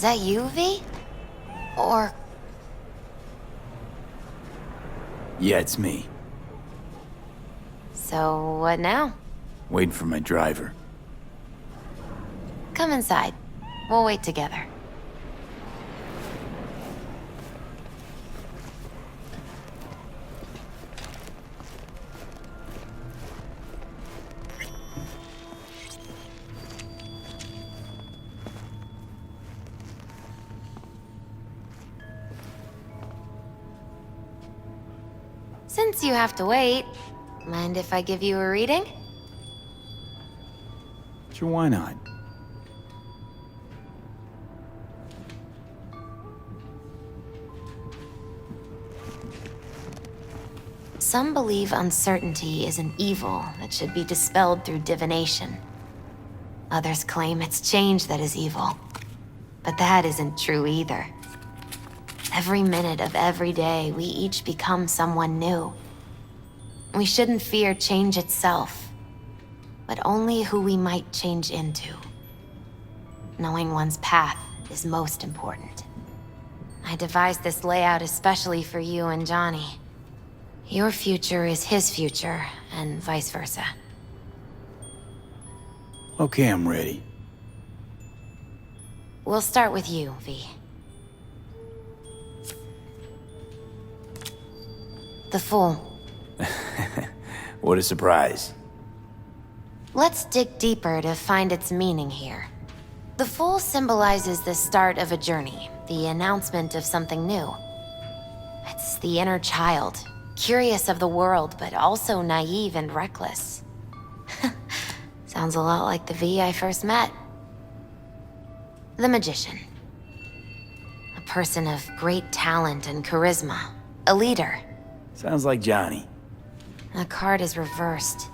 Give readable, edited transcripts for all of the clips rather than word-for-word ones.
Is that you, V? Or... Yeah, it's me. So, what now? Waiting for my driver. Come inside. We'll wait together. Since you have to wait, mind if I give you a reading? Sure, why not? Some believe uncertainty is an evil that should be dispelled through divination. Others claim it's change that is evil. But that isn't true either. Every minute of every day, we each become someone new. We shouldn't fear change itself, but only who we might change into. Knowing one's path is most important. I devised this layout especially for you and Johnny. Your future is his future, and vice versa. Okay, I'm ready. We'll start with you, V. The Fool. What a surprise. Let's dig deeper to find its meaning here. The Fool symbolizes the start of a journey, the announcement of something new. It's the inner child, curious of the world, but also naive and reckless. Sounds a lot like the V I first met. The Magician. A person of great talent and charisma. A leader. Sounds like Johnny. The card is reversed.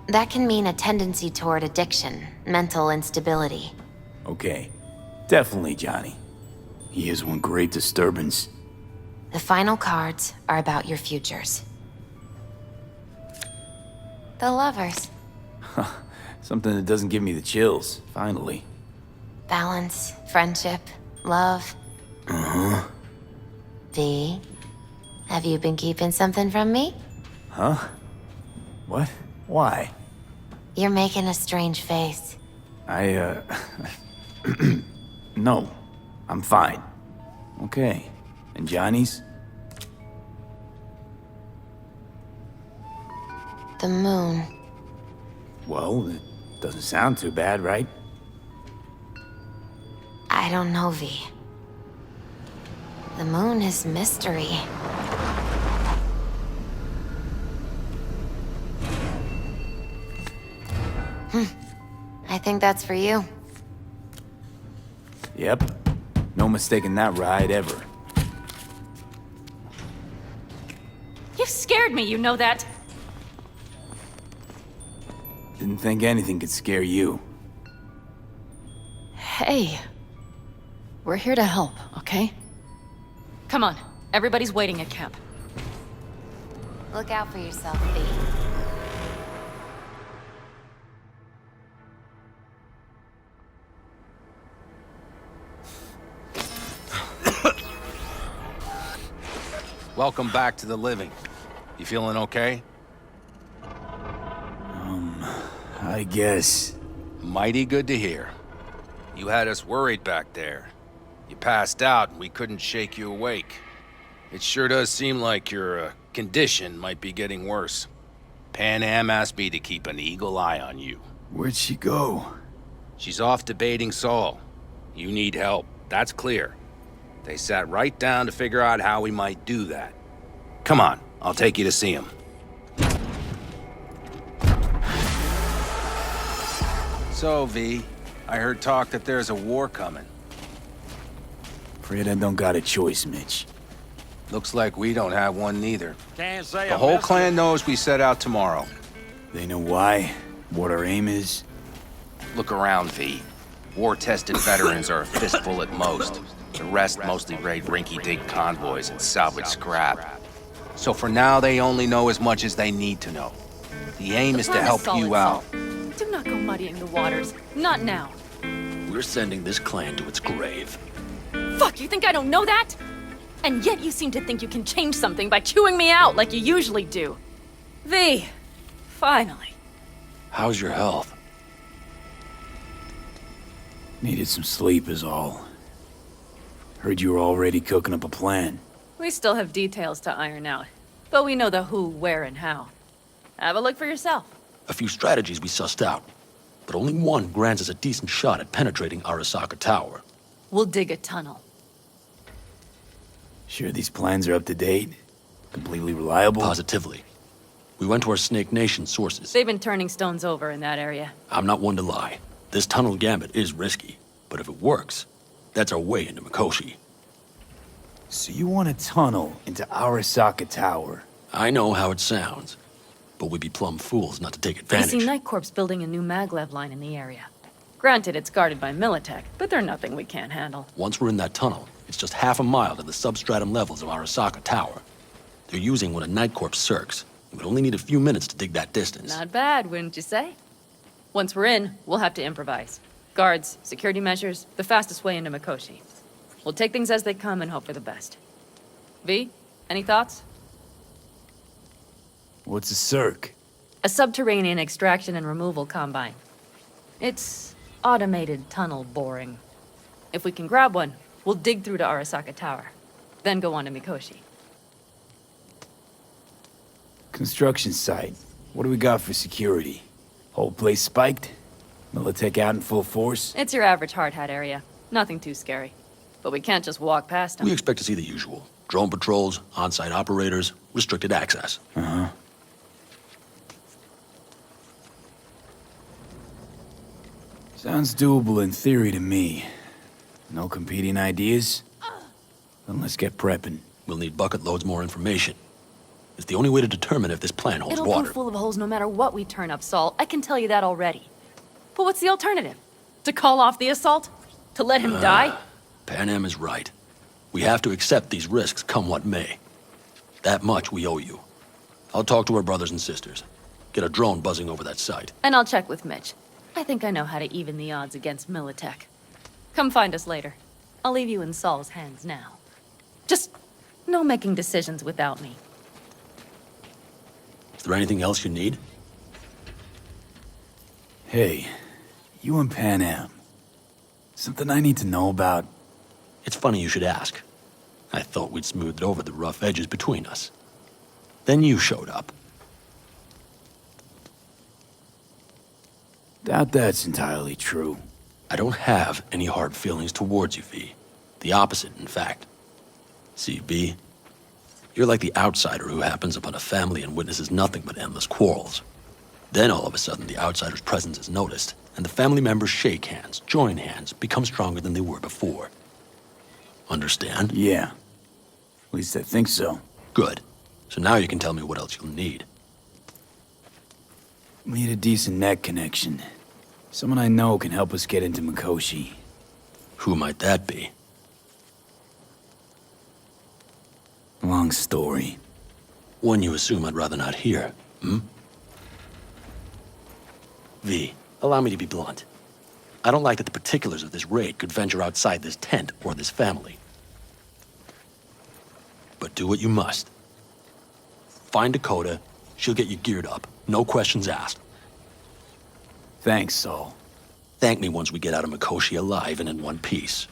That can mean a tendency toward addiction, mental instability. Okay, definitely Johnny. He is one great disturbance. The final cards are about your futures. The Lovers. Something that doesn't give me the chills, finally. Balance, friendship, love. Uh-huh. V, have you been keeping something from me? Huh? What? Why? You're making a strange face. No. I'm fine. Okay. And Johnny's? The moon. Well, it doesn't sound too bad, right? I don't know, V. The moon is mystery. I think that's for you. Yep. No mistaking that ride ever. You scared me, you know that? Didn't think anything could scare you. Hey. We're here to help, okay? Come on, everybody's waiting at camp. Look out for yourself, V. Welcome back to the living. You feeling okay? I guess. Mighty good to hear. You had us worried back there. You passed out and we couldn't shake you awake. It sure does seem like your condition might be getting worse. Pan Am asked me to keep an eagle eye on you. Where'd she go? She's off debating Saul. You need help, that's clear. They sat right down to figure out how we might do that. Come on, I'll take you to see him. So, V, I heard talk that there's a war coming. Afraid I don't got a choice, Mitch. Looks like we don't have one neither. Can't say The whole clan knows we set out tomorrow. They know why? What our aim is? Look around, V. War-tested veterans are a fistful at most. The rest mostly raid rinky-dink convoys and salvage scrap. So for now, they only know as much as they need to know. The aim is to plan help solid, you out. Saul. Do not go muddying the waters. Not now. We're sending this clan to its grave. Fuck, you think I don't know that? And yet you seem to think you can change something by chewing me out like you usually do. V, finally. How's your health? Needed some sleep is all. Heard you were already cooking up a plan. We still have details to iron out, but we know the who, where, and how. Have a look for yourself. A few strategies we sussed out, but only one grants us a decent shot at penetrating Arasaka Tower. We'll dig a tunnel. Sure these plans are up to date? Completely reliable? Positively. We went to our Snake Nation sources. They've been turning stones over in that area. I'm not one to lie. This tunnel gambit is risky, but if it works, that's our way into Mikoshi. So you want a tunnel into Arasaka Tower? I know how it sounds, but we'd be plumb fools not to take I advantage. see Night Corp's building a new maglev line in the area. Granted, it's guarded by Militech, but they're nothing we can't handle. Once we're in that tunnel, it's just half a mile to the substratum levels of Arasaka Tower. They're using one of Night Corp's circs. It would only need a few minutes to dig that distance. Not bad, wouldn't you say? Once we're in, we'll have to improvise. Guards, security measures, the fastest way into Mikoshi. We'll take things as they come and hope for the best. V, any thoughts? What's a circ? A subterranean extraction and removal combine. It's automated tunnel boring. If we can grab one, we'll dig through to Arasaka Tower, then go on to Mikoshi. Construction site. What do we got for security? Whole place spiked? Militech out in full force? It's your average hard hat area. Nothing too scary. But we can't just walk past them. We expect to see the usual. Drone patrols, on-site operators, restricted access. Uh-huh. Sounds doable in theory to me. No competing ideas? Then let's get prepping. We'll need bucket loads more information. It's the only way to determine if this plan holds It'll water. be full of holes no matter what we turn up, Saul. I can tell you that already. But what's the alternative? To call off the assault? To let him die? Pan Am is right. We have to accept these risks come what may. That much we owe you. I'll talk to our brothers and sisters. Get a drone buzzing over that site. And I'll check with Mitch. I think I know how to even the odds against Militech. Come find us later. I'll leave you in Saul's hands now. Just no making decisions without me. Is there anything else you need? Hey, you and Pan Am. Something I need to know about? It's funny you should ask. I thought we'd smoothed over the rough edges between us. Then you showed up. Doubt that's entirely true. I don't have any hard feelings towards you, V. The opposite, in fact. See, V, you're like the outsider who happens upon a family and witnesses nothing but endless quarrels. Then all of a sudden the outsider's presence is noticed, and the family members shake hands, join hands, become stronger than they were before. Understand? Yeah. At least I think so. Good. So now you can tell me what else you'll need. Need a decent net connection. Someone I know can help us get into Mikoshi. Who might that be? Long story. One you assume I'd rather not hear, hmm? V, allow me to be blunt. I don't like that the particulars of this raid could venture outside this tent or this family. But do what you must. Find Dakota, she'll get you geared up, no questions asked. Thanks, Saul. Thank me once we get out of Mikoshi alive and in one piece.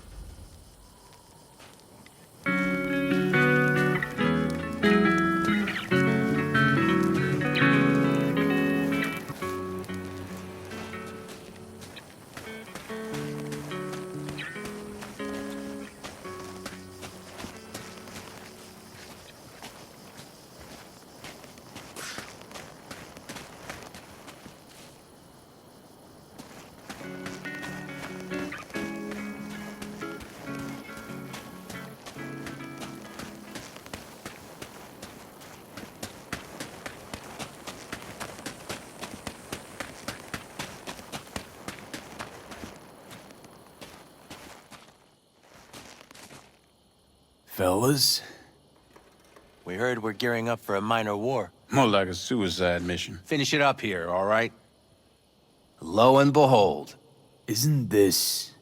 Fellas? We heard we're gearing up for a minor war. More like a suicide mission. Finish it up here, all right? Lo and behold. Isn't this...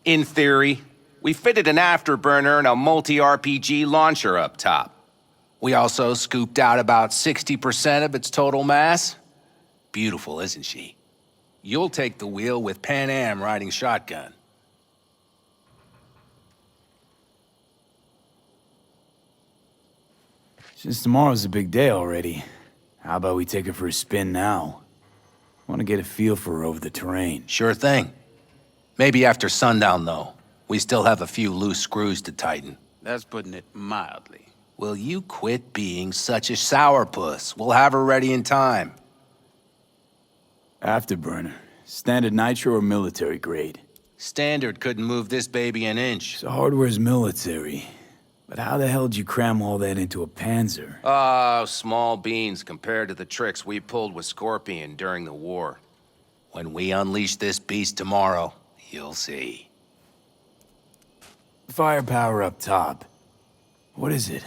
In theory, We fitted an afterburner and a multi-RPG launcher up top. We also scooped out about 60% of its total mass. Beautiful, isn't she? You'll take the wheel with Pan Am riding shotgun. Since tomorrow's a big day already, how about we take her for a spin now? Want to get a feel for her over the terrain. Sure thing. Maybe after sundown, though. We still have a few loose screws to tighten. That's putting it mildly. Will you quit being such a sourpuss? We'll have her ready in time. Afterburner. Standard nitro or military grade? Standard couldn't move this baby an inch. So hardware's military. But how the hell did you cram all that into a Panzer? Oh, small beans compared to the tricks we pulled with Scorpion during the war. When we unleash this beast tomorrow, you'll see. Firepower up top. What is it?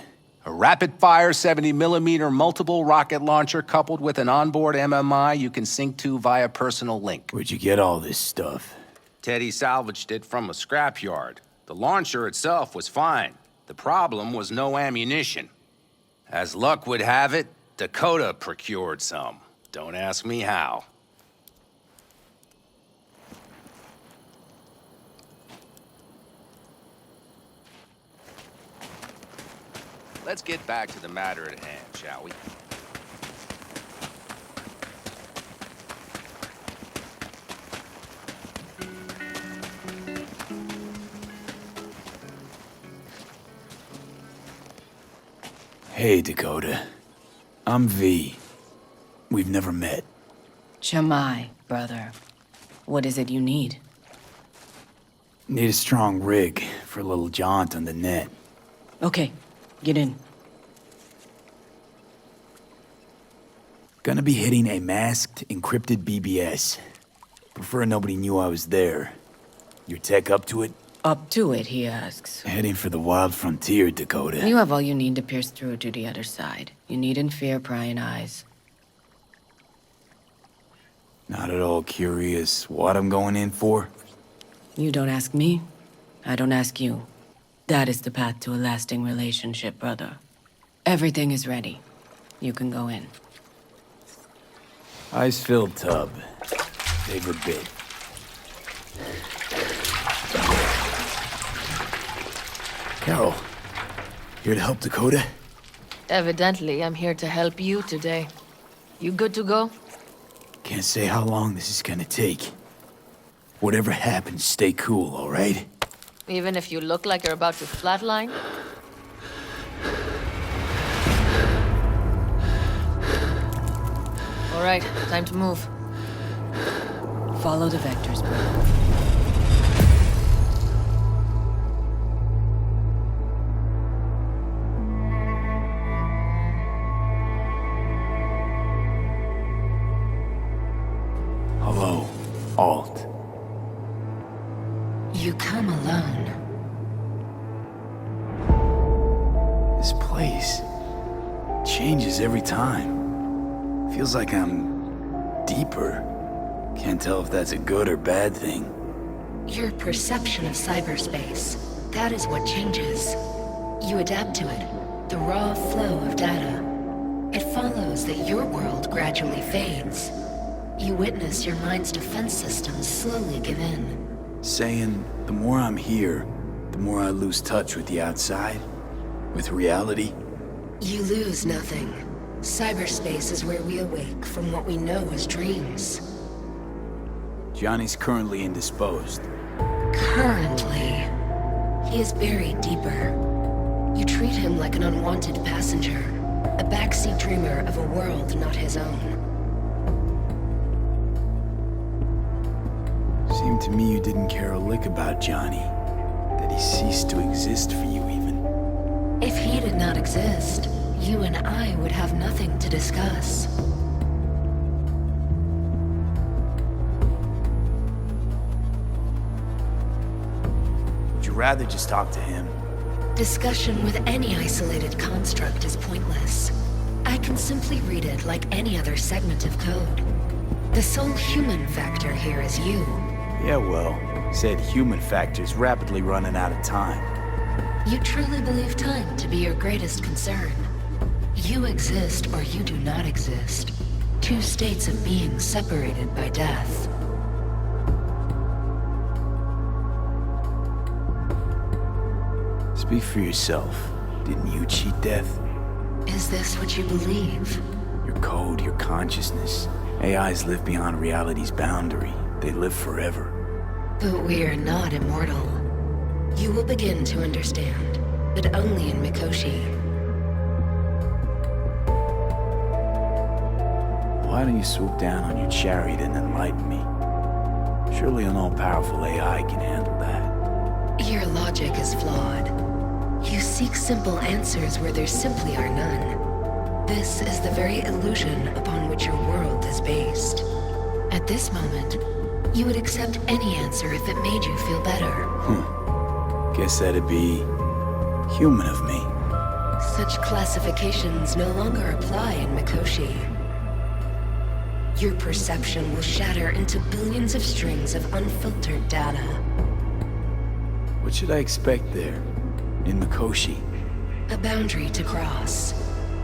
A rapid-fire 70mm multiple rocket launcher coupled with an onboard MMI you can sync to via personal link. Where'd you get all this stuff? Teddy salvaged it from a scrapyard. The launcher itself was fine. The problem was no ammunition. As luck would have it, Dakota procured some. Don't ask me how. Let's get back to the matter at hand, shall we? Hey, Dakota. I'm V. We've never met. Chamai, brother. What is it you need? Need a strong rig for a little jaunt on the net. Okay, get in. Gonna be hitting a masked, encrypted BBS. Prefer nobody knew I was there. Your tech up to it? Up to it, he asks. Heading for the wild frontier, Dakota. You have all you need to pierce through to the other side. You needn't fear prying eyes. Not at all curious what I'm going in for? You don't ask me, I don't ask you. That is the path to a lasting relationship, brother. Everything is ready. You can go in. Ice-filled tub. Favorite bit. Carol, here to help Dakota? Evidently, I'm here to help you today. You good to go? Can't say how long this is gonna take. Whatever happens, stay cool, all right? Even if you look like you're about to flatline? All right, time to move. Follow the vectors, brother. Hello, Alt. You come alone. This place changes every time. Feels like I'm deeper. Can't tell if that's a good or bad thing. Your perception of cyberspace, that is what changes. You adapt to it, the raw flow of data. It follows that your world gradually fades. You witness your mind's defense systems slowly give in. Saying the more I'm here, the more I lose touch with the outside, with reality. You lose nothing. Cyberspace is where we awake from what we know as dreams. Johnny's currently indisposed. Currently, he is buried deeper. You treat him like an unwanted passenger, a backseat dreamer of a world not his own. Seemed to me you didn't care a lick about Johnny. That he ceased to exist for you even. If he did not exist, you and I would have nothing to discuss. Would you rather just talk to him? Discussion with any isolated construct is pointless. I can simply read it like any other segment of code. The sole human factor here is you. Yeah, well, Said human factor's rapidly running out of time. You truly believe time to be your greatest concern. You exist or you do not exist. Two states of being separated by death. Speak for yourself. Didn't you cheat death? Is this what you believe? Your code, your consciousness. AIs live beyond reality's boundary. They live forever. But we are not immortal. You will begin to understand, but only in Mikoshi. Why don't you swoop down on your chariot and enlighten me? Surely an all-powerful AI can handle that. Your logic is flawed. You seek simple answers where there simply are none. This is the very illusion upon which your world is based. At this moment, you would accept any answer if it made you feel better. Guess that'd be human of me. Such classifications no longer apply in Mikoshi. Your perception will shatter into billions of strings of unfiltered data. What should I expect there, in Mikoshi? A boundary to cross.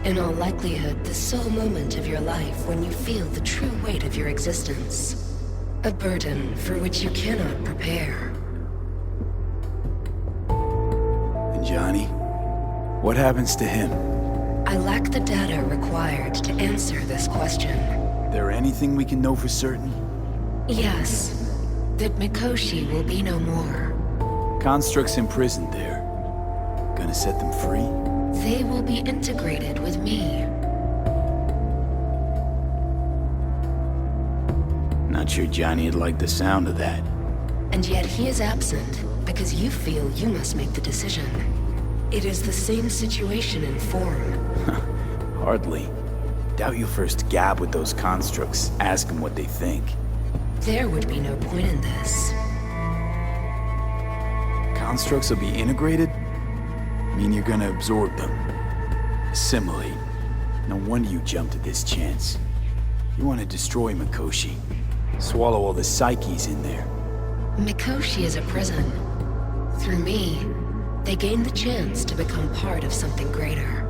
In all likelihood, the sole moment of your life when you feel the true weight of your existence. A burden for which you cannot prepare. And Johnny? What happens to him? I lack the data required to answer this question. There anything we can know for certain? Yes, that Mikoshi will be no more. Constructs imprisoned there. Gonna set them free? They will be integrated with me. Not sure Johnny'd like the sound of that. And yet he is absent because you feel you must make the decision. It is the same situation in form. Hardly. Doubt you'll first gab with those constructs, ask them what they think. There would be no point in this. Constructs will be integrated? Mean you're gonna absorb them. Assimilate. No wonder you jumped at this chance. You want to destroy Mikoshi. Swallow all the psyches in there. Mikoshi is a prison. Through me, they gain the chance to become part of something greater.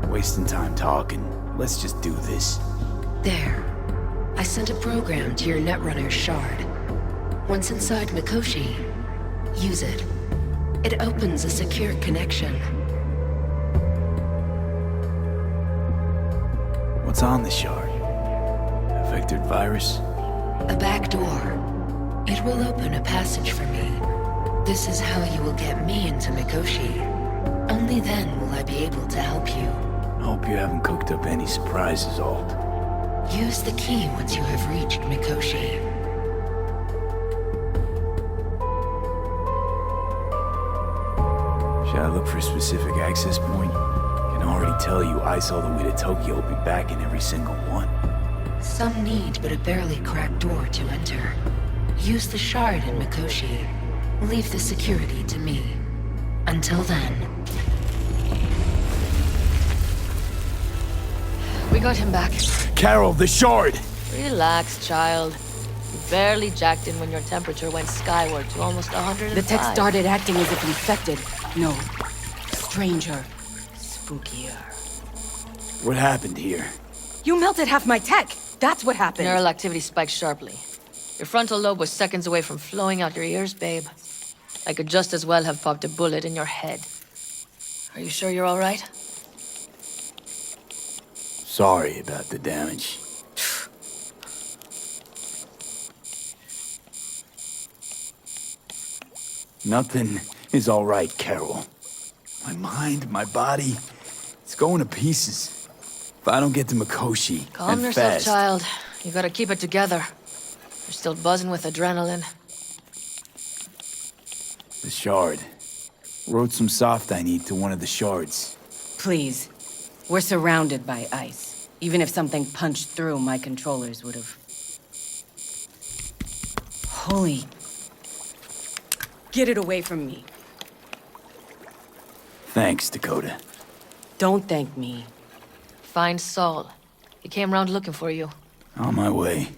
Wasting time talking. Let's just do this. There. I sent a program to your Netrunner's shard. Once inside Mikoshi, use it. It opens a secure connection. What's on the shard? A vectored virus? A back door. It will open a passage for me. This is how you will get me into Mikoshi. Only then will I be able to help you. I hope you haven't cooked up any surprises, Alt. Use the key once you have reached Mikoshi. Should I look for a specific access point? Can already tell you I saw the way to Tokyo will be back in every single one. Some need but a barely cracked door to enter. Use the shard in Mikoshi. Leave the security to me. Until then. We got him back. Carol, the shard! Relax, child. You barely jacked in when your temperature went skyward to almost 105. The tech started acting as if infected. No. Stranger. Spookier. What happened here? You melted half my tech! That's what happened! Neural activity spiked sharply. Your frontal lobe was seconds away from flowing out your ears, babe. I could just as well have popped a bullet in your head. Are you sure you're all right? Sorry about the damage. Nothing is all right, Carol. My mind, my body, it's going to pieces. If I don't get to Mikoshi, Calm and yourself, fast, child. You gotta keep it together. You're still buzzing with adrenaline. The shard. Wrote some soft I need to one of the shards. Please. We're surrounded by ice. Even if something punched through, my controllers would have... Holy... Get it away from me. Thanks, Dakota. Don't thank me. Find Saul. He came around looking for you. On my way.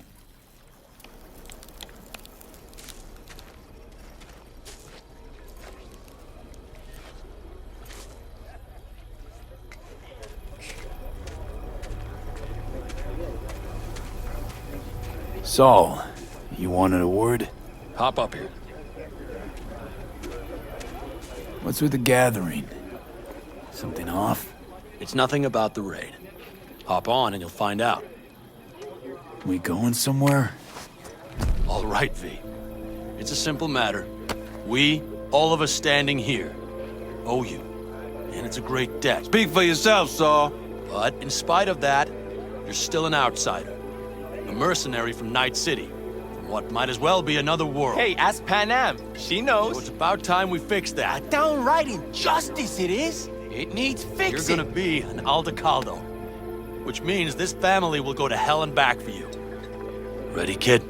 Saul, you wanted a word? Hop up here. What's with the gathering? Something off? It's nothing about the raid. Hop on and you'll find out. We going somewhere? All right, V. It's a simple matter. We, all of us standing here, owe you. And it's a great debt. Speak for yourself, Saul. But in spite of that, you're still an outsider. A mercenary from Night City. From what might as well be another world. Hey, ask Panam. She knows. So it's about time we fix that. Downright injustice it is. It needs fixing. You're gonna be an Aldecaldo. Which means this family will go to hell and back for you. Ready, kid?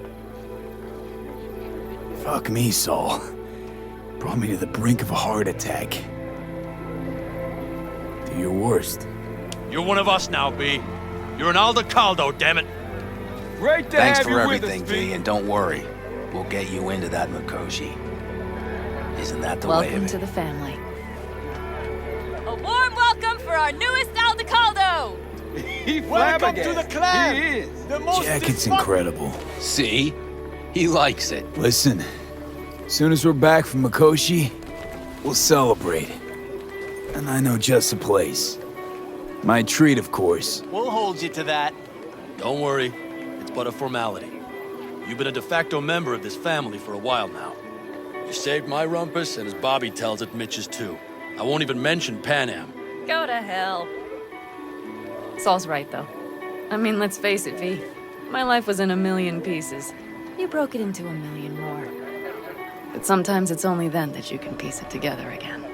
Fuck me, Saul. Brought me to the brink of a heart attack. Do your worst. You're one of us now, B. You're an Aldecaldo, damn it. Great to Thanks have for you everything, with us, V, and don't worry. We'll get you into that Mikoshi. Isn't that the way Welcome of to it? the family. A warm welcome for our newest Aldecaldo! Welcome to the clan. He is. The most Jacket's incredible. See? He likes it. Listen, as soon as we're back from Mikoshi, we'll celebrate. And I know just the place. My treat, of course. We'll hold you to that. Don't worry. It's but a formality. You've been a de facto member of this family for a while now. You saved my rumpus, and as Bobby tells it, Mitch's too. I won't even mention Panam. Go to hell. Saul's right, though. I mean, let's face it, V. My life was in a million pieces. You broke it into a million more. But sometimes it's only then that you can piece it together again.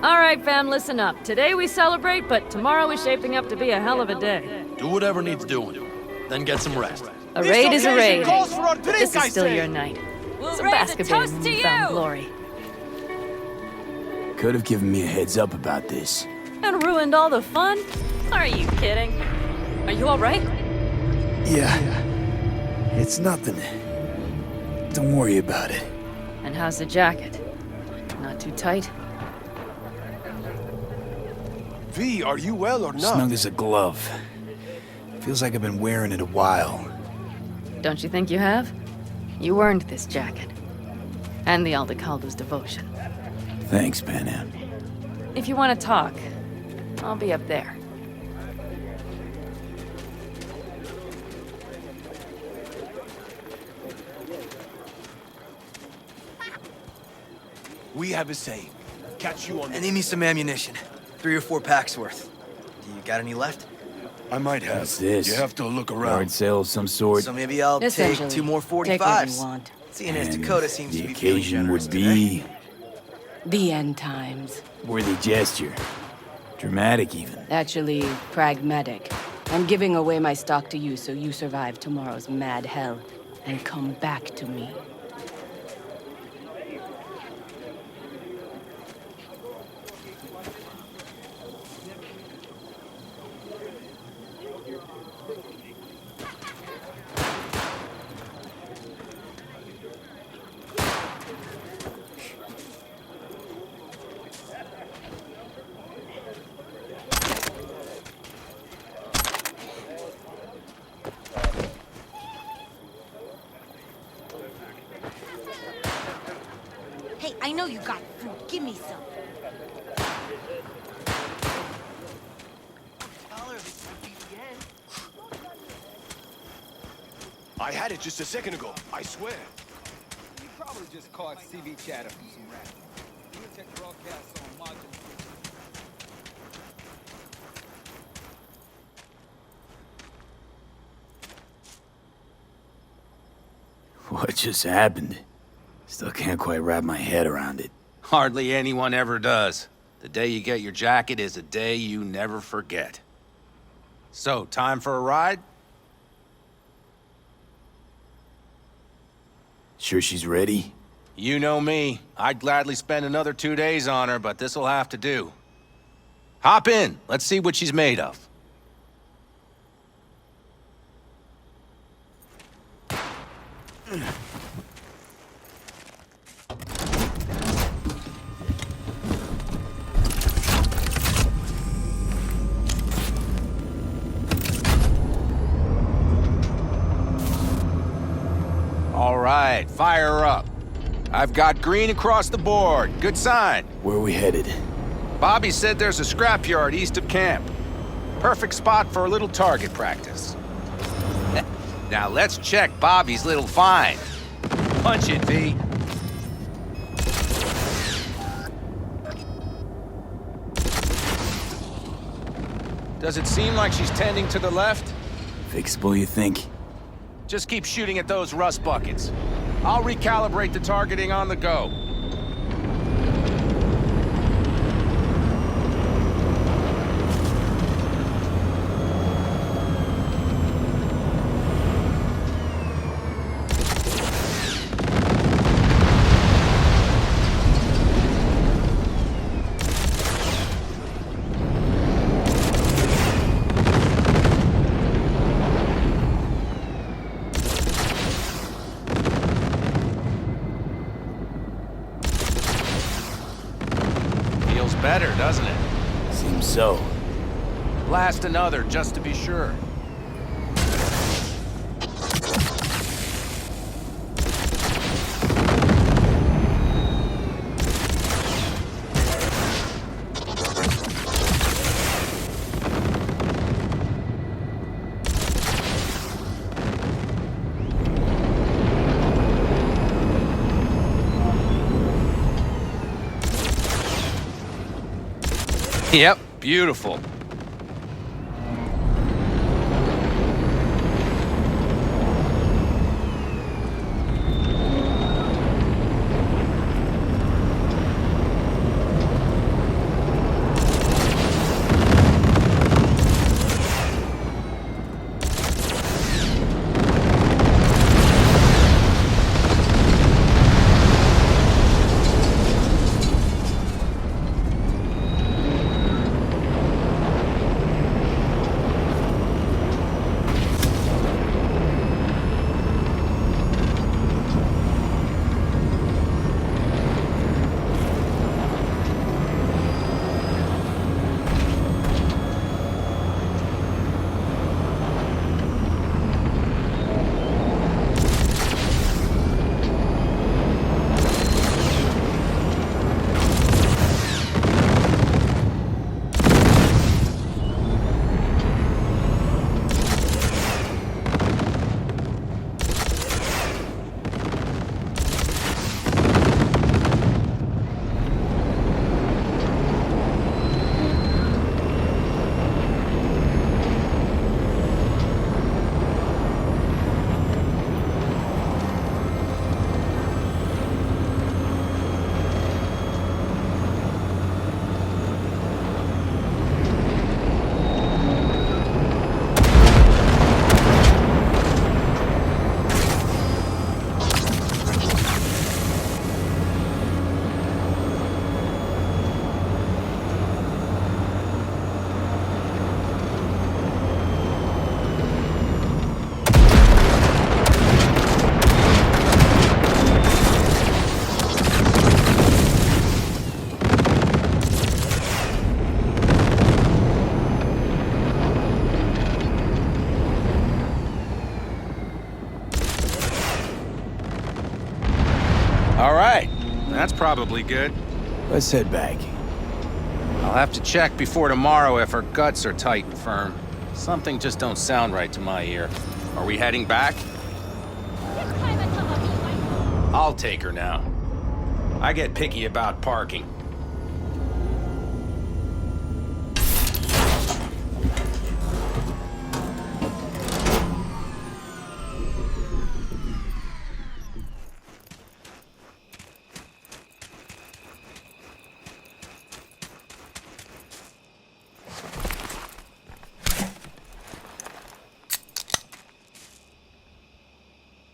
All right, fam, listen up. Today we celebrate, but tomorrow is shaping up to be a hell of a day. Do whatever needs doing. Then get some rest. A raid is a raid. Calls for a But drink, this I is still say. your night. We'll Some raise a basket toast in to newfound you! glory. Could have given me a heads up about this. And ruined all the fun? Are you kidding? Are you all right? Yeah. It's nothing. Don't worry about it. And how's the jacket? Not too tight? V, are you well or not? Snug as a glove. Feels like I've been wearing it a while. Don't you think you have? You earned this jacket. And the Aldecaldo's devotion. Thanks, Panam. If you want to talk, I'll be up there. We have a saying. Catch you on I need me some ammunition. 3 or 4 packs worth. Do you got any left? I might have. What's this? You have to look Yard around. sale of some sort. So maybe I'll take Essentially, 2 more take what you 45s. want. Seeing as And Dakota seems the to be feeling occasion generous would today. be The end times. worthy gesture. Dramatic, even. Actually, pragmatic. I'm giving away my stock to you so you survive tomorrow's mad hell and come back to me. Hey, I know you got food. Give me some. I had it just a second ago, I swear. You probably just caught CV chatter from some rat. You can check broadcasts on margin. What just happened? Still can't quite wrap my head around it. Hardly anyone ever does. The day you get your jacket is a day you never forget. So, time for a ride? Sure she's ready? You know me. I'd gladly spend another 2 days on her, but this'll have to do. Hop in. Let's see what she's made of. right, fire her up. I've got green across the board. Good sign. Where are we headed? Bobby said there's a scrapyard east of camp. Perfect spot for a little target practice. Now let's check Bobby's little find. Punch it, V. Does it seem like she's tending to the left? Fixable, you think? Just keep shooting at those rust buckets. I'll recalibrate the targeting on the go. Better, doesn't it? Seems so. Blast another, just to be sure. Yep, beautiful. All right, that's probably good. Let's head back. I'll have to check before tomorrow if her guts are tight and firm. Something just don't sound right to my ear. Are we heading back? I'll take her now. I get picky about parking.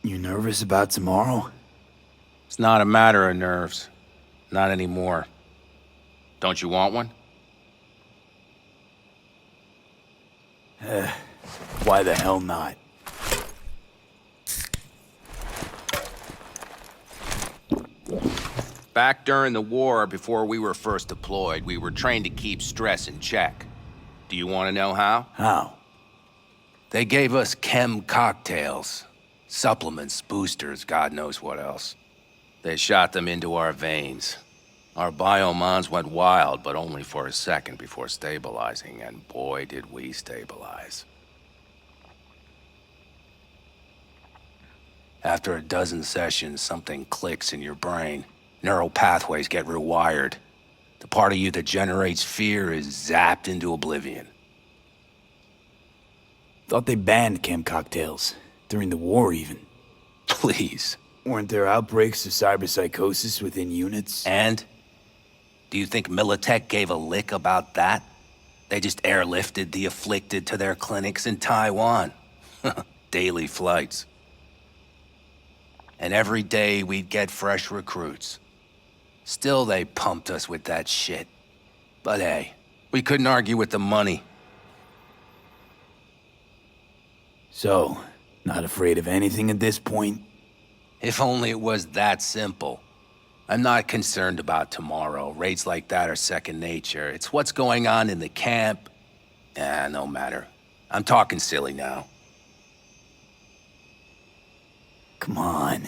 You nervous about tomorrow? It's not a matter of nerves. Not anymore. Don't you want one? Why the hell not? Back during the war, before we were first deployed, we were trained to keep stress in check. Do you want to know how? How? They gave us chem cocktails. Supplements, boosters, God knows what else. They shot them into our veins. Our biomons went wild, but only for a second before stabilizing, and boy did we stabilize. After a dozen sessions, something clicks in your brain. Neural pathways get rewired. The part of you that generates fear is zapped into oblivion. Thought they banned chem cocktails. During the war, even. Please. Weren't there outbreaks of cyberpsychosis within units? And? Do you think Militech gave a lick about that? They just airlifted the afflicted to their clinics in Taiwan. Daily flights. And every day we'd get fresh recruits. Still they pumped us with that shit. But hey, we couldn't argue with the money. So, not afraid of anything at this point? If only it was that simple. I'm not concerned about tomorrow. Raids like that are second nature. It's what's going on in the camp. No matter. I'm talking silly now. Come on.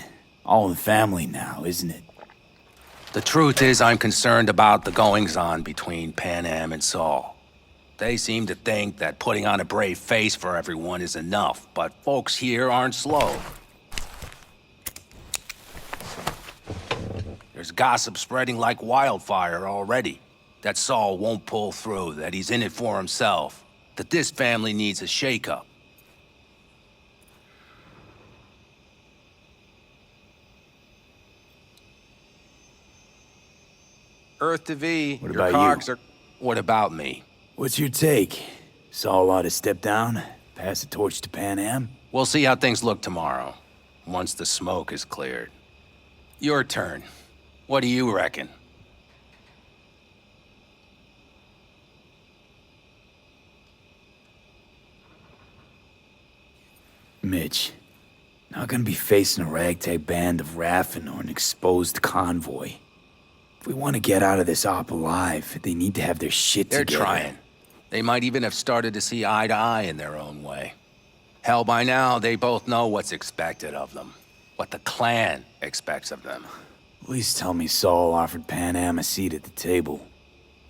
All in the family now, isn't it? The truth is, I'm concerned about the goings-on between Pan Am and Saul. They seem to think that putting on a brave face for everyone is enough, but folks here aren't slow. There's gossip spreading like wildfire already. That Saul won't pull through, that he's in it for himself, that this family needs a shake-up. Earth to V, What your about cogs you? are... What about me? What's your take? Saul ought to step down? Pass the torch to Pan Am? We'll see how things look tomorrow, once the smoke is cleared. Your turn. What do you reckon? Mitch, not gonna be facing a ragtag band of Raffin or an exposed convoy. If we want to get out of this op alive, they need to have their shit They're together. trying. They might even have started to see eye to eye in their own way. Hell, by now, they both know what's expected of them. What the clan expects of them. At least tell me Saul offered Pan Am a seat at the table.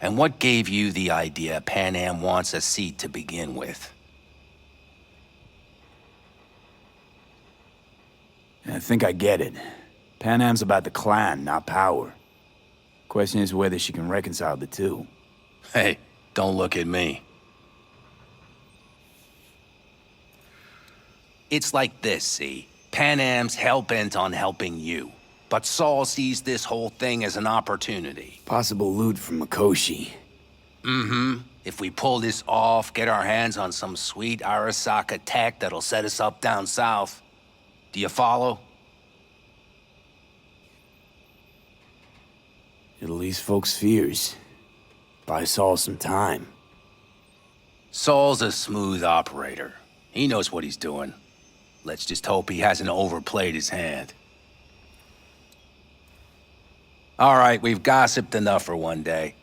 And what gave you the idea Pan Am wants a seat to begin with? I think I get it. Pan Am's about the clan, not power. Question is whether she can reconcile the two. Hey, don't look at me. It's like this, see? Pan Am's hell-bent on helping you. But Saul sees this whole thing as an opportunity. Possible loot from Mikoshi. Mm-hmm. If we pull this off, get our hands on some sweet Arasaka tech that'll set us up down south. Do you follow? It'll ease folks' fears. Buy Saul some time. Saul's a smooth operator. He knows what he's doing. Let's just hope he hasn't overplayed his hand. All right, we've gossiped enough for one day.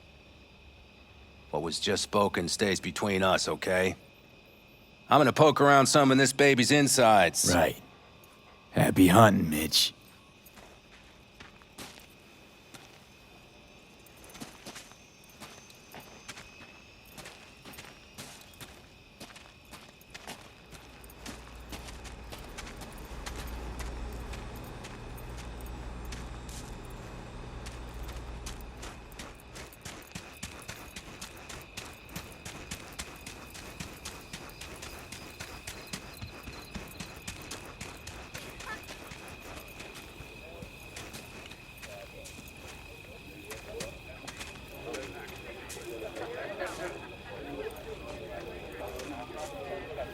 What was just spoken stays between us, okay? I'm gonna poke around some of this baby's insides. Right. Happy hunting, Mitch.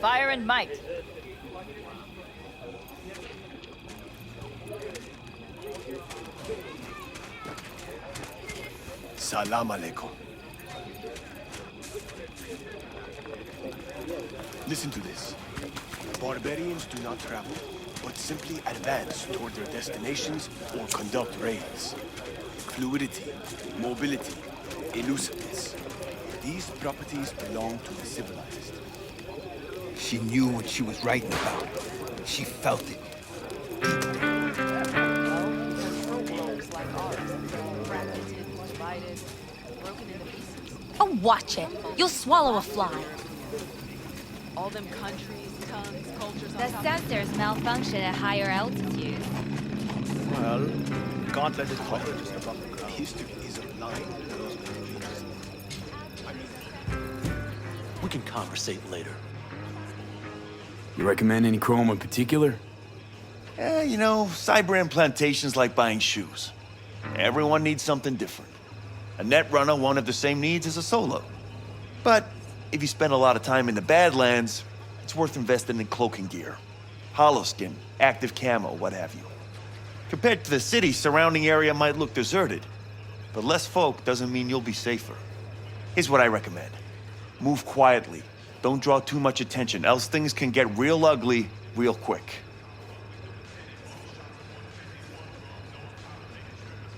Fire and might. Salam alaikum. Listen to this. Barbarians do not travel, but simply advance toward their destinations or conduct raids. Fluidity, mobility, elusiveness. These properties belong to the civilized. She knew what she was writing about. She felt it. Oh, watch it. You'll swallow a fly. All them countries, tongues, cultures on The top sensors malfunction at higher altitudes. Well, you can't let it hover just above the ground. History is a line to those beliefs. I mean, We can conversate later. You recommend any chrome in particular? You know, cyber implantation's like buying shoes. Everyone needs something different. A net runner won't have the same needs as a solo. But if you spend a lot of time in the Badlands, it's worth investing in cloaking gear. Holoskin, active camo, what have you. Compared to the city, surrounding area might look deserted. But less folk doesn't mean you'll be safer. Here's what I recommend. Move quietly. Don't draw too much attention, else things can get real ugly real quick.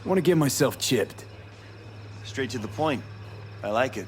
I want to get myself chipped. Straight to the point. I like it.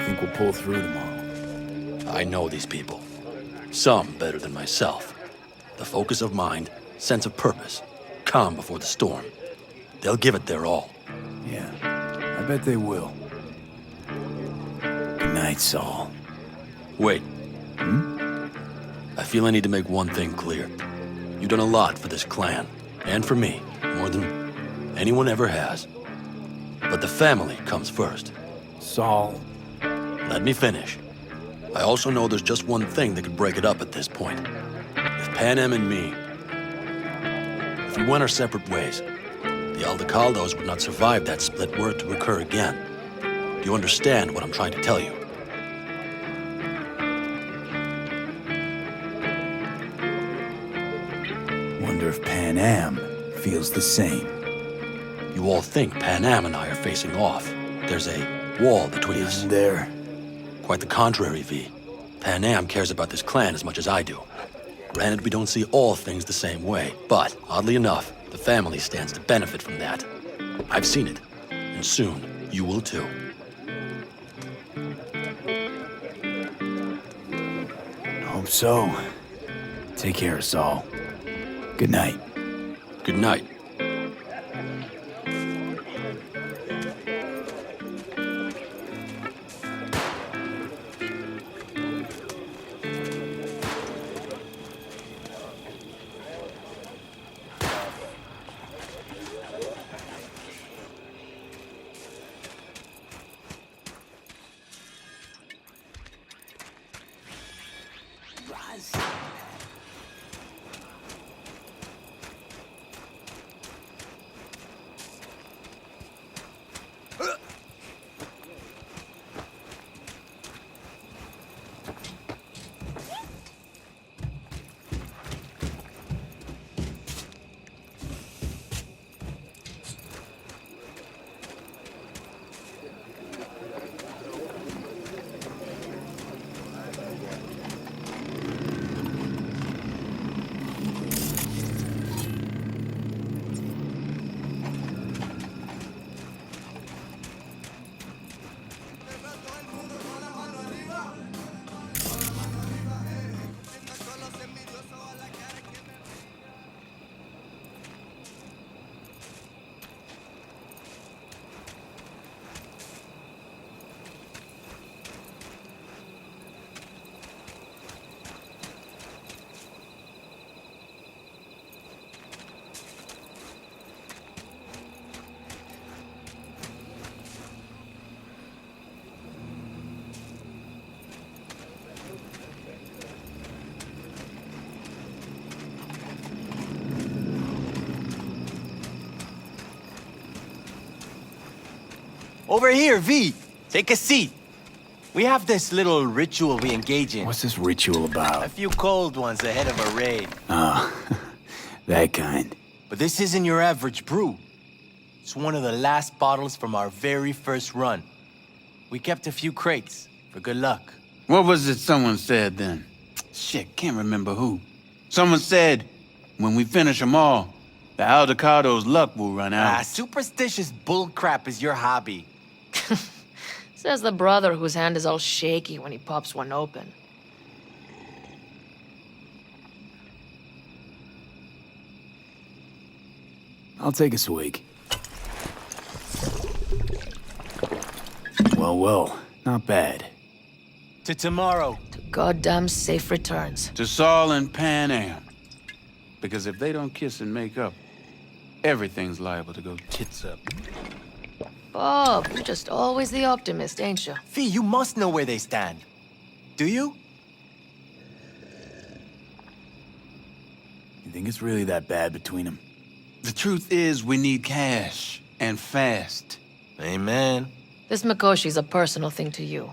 Think we'll pull through tomorrow. I know these people. Some better than myself. The focus of mind sense of purpose, calm before the storm. They'll give it their all. Yeah, I bet they will. Good night, Saul. Wait. I feel I need to make one thing clear. You've done a lot for this clan, and for me, more than anyone ever has. But the family comes first. Saul. Let me finish. I also know there's just one thing that could break it up at this point. If Pan Am and me, if we went our separate ways, the Aldecaldos would not survive that split were it to occur again. Do you understand what I'm trying to tell you? Wonder if Pan Am feels the same. You all think Pan Am and I are facing off. There's a wall between us. Isn't there? Quite the contrary, V. Pan Am cares about this clan as much as I do. Granted, we don't see all things the same way, but oddly enough, the family stands to benefit from that. I've seen it, and soon you will too. Hope so. Take care, Saul. Good night. Good night. Over here, V. Take a seat. We have this little ritual we engage in. What's this ritual about? A few cold ones ahead of a raid. Ah, that kind. But this isn't your average brew. It's one of the last bottles from our very first run. We kept a few crates for good luck. What was it someone said then? Shit, can't remember who. Someone said, when we finish them all, the Aldecado's luck will run out. Superstitious bullcrap is your hobby. Says the brother whose hand is all shaky when he pops one open. I'll take a swig. Well, not bad. To tomorrow. To goddamn safe returns. To Saul and Pan Am. Because if they don't kiss and make up, everything's liable to go tits up. Bob, you're just always the optimist, ain't you? Fee, you must know where they stand. Do you? You think it's really that bad between them? The truth is, we need cash. And fast. Amen. This Mikoshi's a personal thing to you.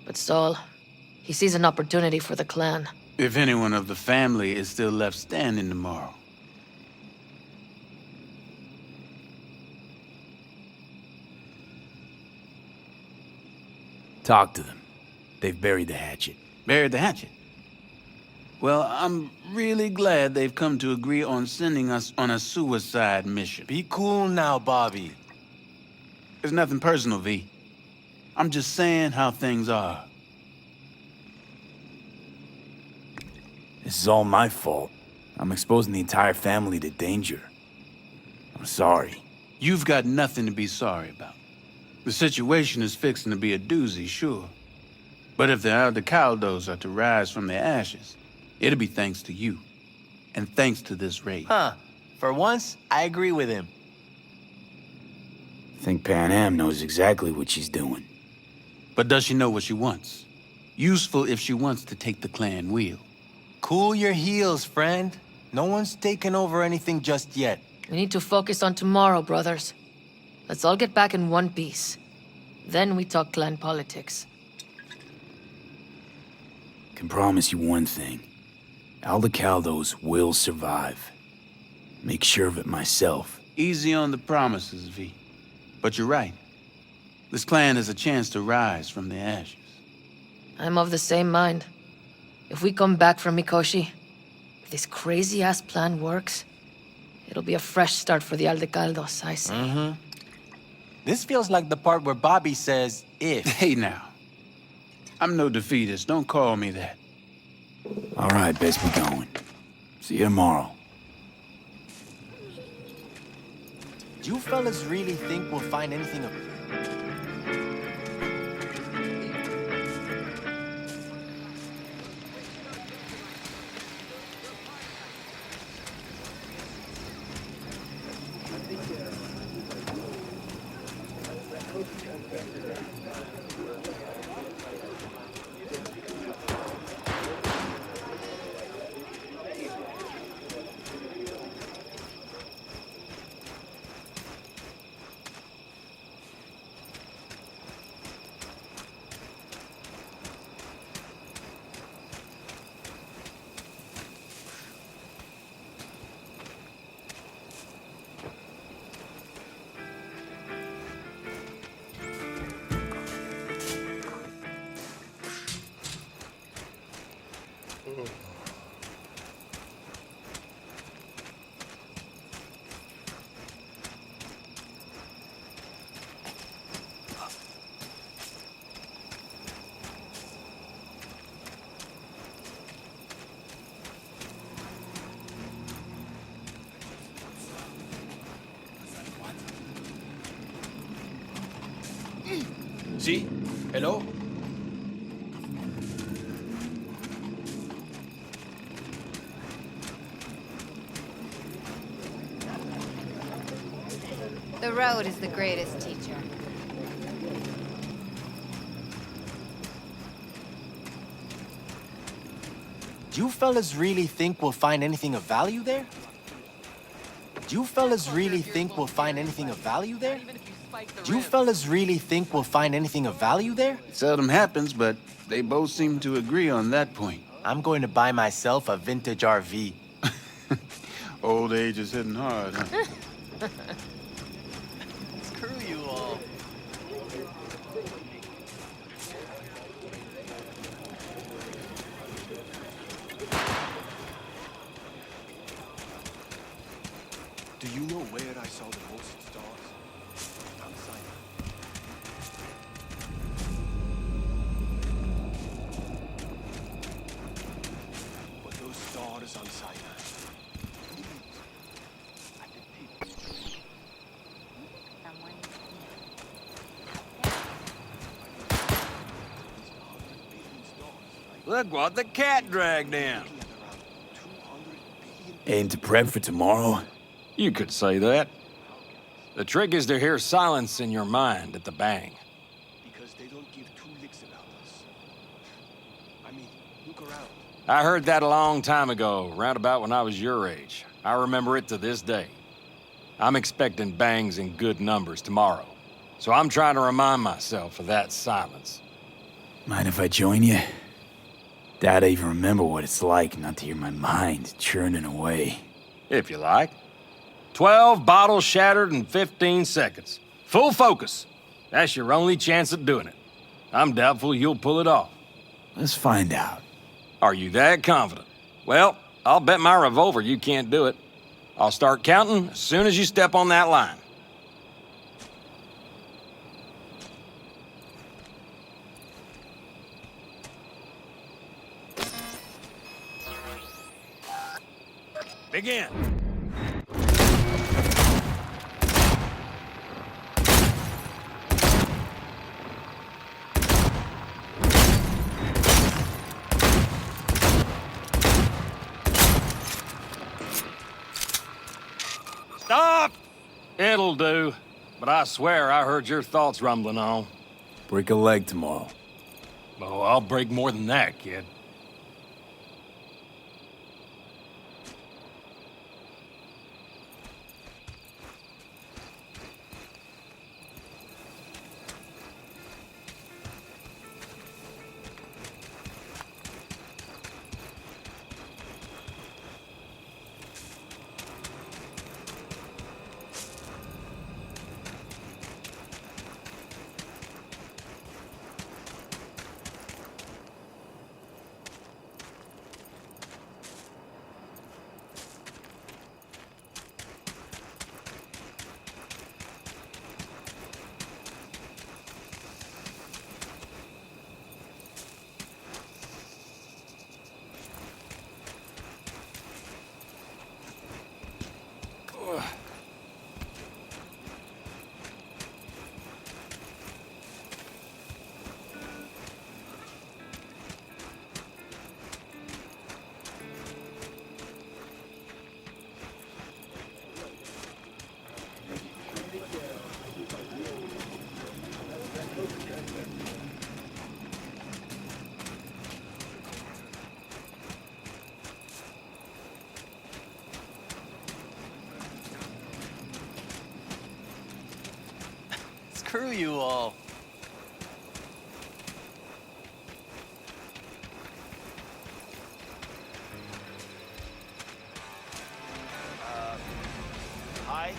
But Saul, he sees an opportunity for the clan. If anyone of the family is still left standing tomorrow. Talk to them. They've buried the hatchet. Buried the hatchet? Well, I'm really glad they've come to agree on sending us on a suicide mission. Be cool now, Bobby. It's nothing personal, V. I'm just saying how things are. This is all my fault. I'm exposing the entire family to danger. I'm sorry. You've got nothing to be sorry about. The situation is fixing to be a doozy, sure. But if the Aldecaldos are to rise from their ashes, it'll be thanks to you. And thanks to this raid. Huh. For once, I agree with him. I think Pan Am knows exactly what she's doing. But does she know what she wants? Useful if she wants to take the clan wheel. Cool your heels, friend. No one's taken over anything just yet. We need to focus on tomorrow, brothers. Let's all get back in one piece. Then we talk clan politics. Can promise you one thing. Aldecaldos will survive. Make sure of it myself. Easy on the promises, V. But you're right. This clan has a chance to rise from the ashes. I'm of the same mind. If we come back from Mikoshi, if this crazy-ass plan works, it'll be a fresh start for the Aldecaldos, I say. Mm-hmm. This feels like the part where Bobby says, if. Hey now. I'm no defeatist, don't call me that. All right, best be going. See you tomorrow. Do you fellas really think we'll find anything of... See? Hello? The road is the greatest teacher. Do you fellas really think we'll find anything of value there? Do you fellas really think we'll find anything of value there? Do you fellas really think we'll find anything of value there? It seldom happens, but they both seem to agree on that point. I'm going to buy myself a vintage RV. Old age is hitting hard, huh? Screw you all. Do you know where I saw the most stars? On Sinai. But those stars on Sinai. Look what the cat dragged in. Aim to prep for tomorrow? You could say that. The trick is to hear silence in your mind at the bang. Because they don't give two licks about us. I mean, look around. I heard that a long time ago, round about when I was your age. I remember it to this day. I'm expecting bangs in good numbers tomorrow, so I'm trying to remind myself of that silence. Mind if I join you? Doubt I even remember what it's like not to hear my mind churning away. If you like. 12 bottles shattered in 15 seconds. Full focus. That's your only chance at doing it. I'm doubtful you'll pull it off. Let's find out. Are you that confident? Well, I'll bet my revolver you can't do it. I'll start counting as soon as you step on that line. Begin. Stop! It'll do. But I swear I heard your thoughts rumbling on. Break a leg tomorrow. Oh, I'll break more than that, kid. Screw you all. Hi.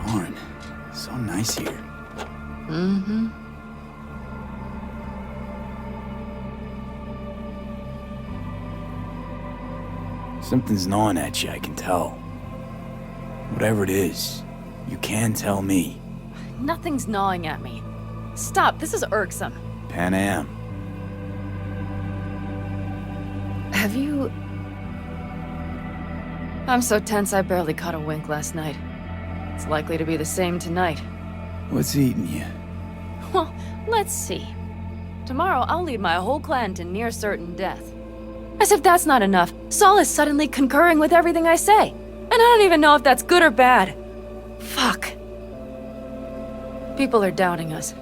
Darn, so nice here. Mm-hmm. Something's gnawing at you, I can tell. Whatever it is, you can tell me. Nothing's gnawing at me. Stop, this is irksome. Pan Am. Have you... I'm so tense I barely caught a wink last night. It's likely to be the same tonight. What's eating you? Well, let's see. Tomorrow I'll lead my whole clan to near certain death. As if that's not enough, Saul is suddenly concurring with everything I say. And I don't even know if that's good or bad. Fuck. People are doubting us.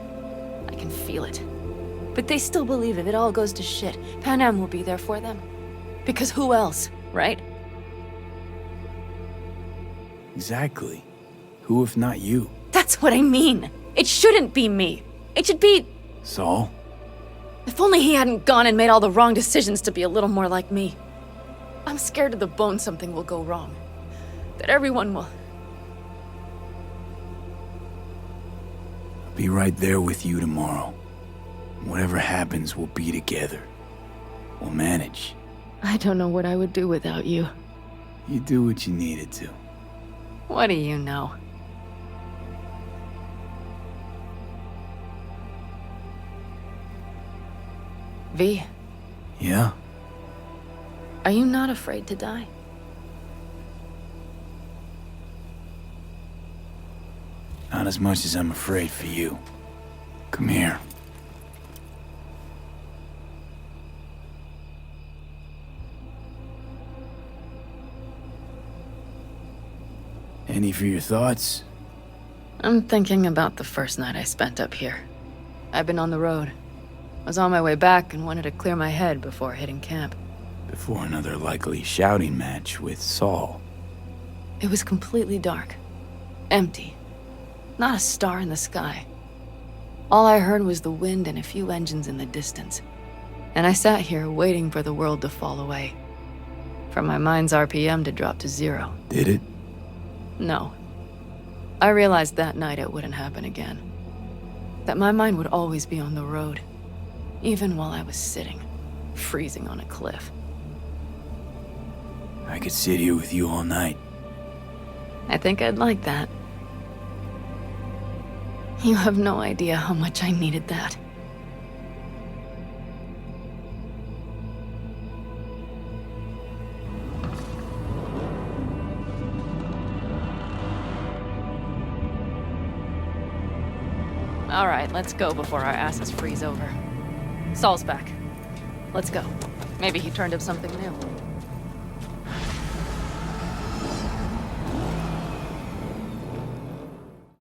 I can feel it. But they still believe if it all goes to shit, Pan Am will be there for them. Because who else, right? Exactly. Who if not you? That's what I mean. It shouldn't be me. It should be... Saul? If only he hadn't gone and made all the wrong decisions to be a little more like me. I'm scared to the bone something will go wrong. That everyone will... I'll be right there with you tomorrow. Whatever happens, we'll be together. We'll manage. I don't know what I would do without you. You do what you needed to. What do you know? V, Yeah? are you not afraid to die? Not as much as I'm afraid for you. Come here. Any for your thoughts? I'm thinking about the first night I spent up here. I've been on the road. I was on my way back and wanted to clear my head before hitting camp. Before another likely shouting match with Saul. It was completely dark. Empty. Not a star in the sky. All I heard was the wind and a few engines in the distance. And I sat here waiting for the world to fall away. For my mind's RPM to drop to 0. Did it? No. I realized that night it wouldn't happen again. That my mind would always be on the road. Even while I was sitting, freezing on a cliff. I could sit here with you all night. I think I'd like that. You have no idea how much I needed that. All right, let's go before our asses freeze over. Saul's back. Let's go. Maybe he turned up something new.